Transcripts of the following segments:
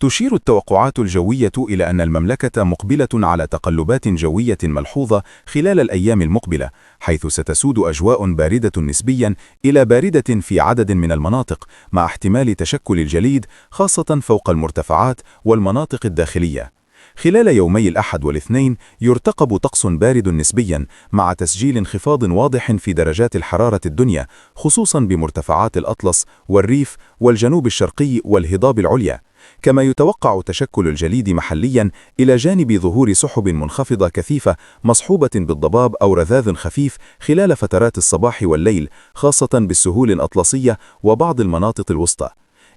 تشير التوقعات الجوية إلى أن المملكة مقبلة على تقلبات جوية ملحوظة خلال الأيام المقبلة، حيث ستسود أجواء باردة نسبيا إلى باردة في عدد من المناطق، مع احتمال تشكل الجليد خاصة فوق المرتفعات والمناطق الداخلية. خلال يومي الأحد والاثنين يرتقب طقس بارد نسبيا، مع تسجيل انخفاض واضح في درجات الحرارة الدنيا، خصوصا بمرتفعات الأطلس والريف والجنوب الشرقي والهضاب العليا. كما يتوقع تشكل الجليد محليا إلى جانب ظهور سحب منخفضة كثيفة مصحوبة بالضباب أو رذاذ خفيف خلال فترات الصباح والليل، خاصة بالسهول الأطلسية وبعض المناطق الوسطى.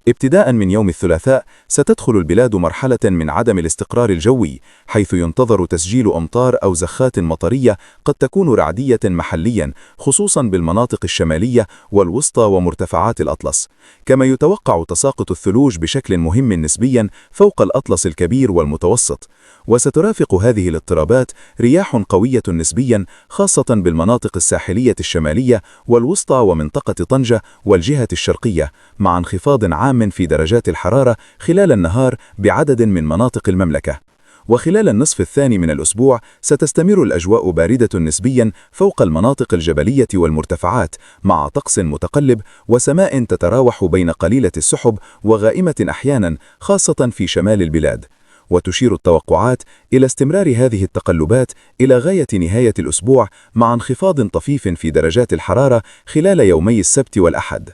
ابتداء من يوم الثلاثاء ستدخل البلاد مرحلة من عدم الاستقرار الجوي، حيث ينتظر تسجيل أمطار أو زخات مطرية قد تكون رعدية محليا، خصوصا بالمناطق الشمالية والوسطى ومرتفعات الأطلس. كما يتوقع تساقط الثلوج بشكل مهم نسبيا فوق الأطلس الكبير والمتوسط. وسترافق هذه الاضطرابات رياح قوية نسبيا، خاصة بالمناطق الساحلية الشمالية والوسطى ومنطقة طنجة والجهة الشرقية، مع انخفاض عام في درجات الحرارة خلال النهار بعدد من مناطق المملكة. وخلال النصف الثاني من الأسبوع ستستمر الأجواء باردة نسبيا فوق المناطق الجبلية والمرتفعات، مع طقس متقلب وسماء تتراوح بين قليلة السحب وغائمة أحيانا، خاصة في شمال البلاد. وتشير التوقعات إلى استمرار هذه التقلبات إلى غاية نهاية الأسبوع، مع انخفاض طفيف في درجات الحرارة خلال يومي السبت والأحد.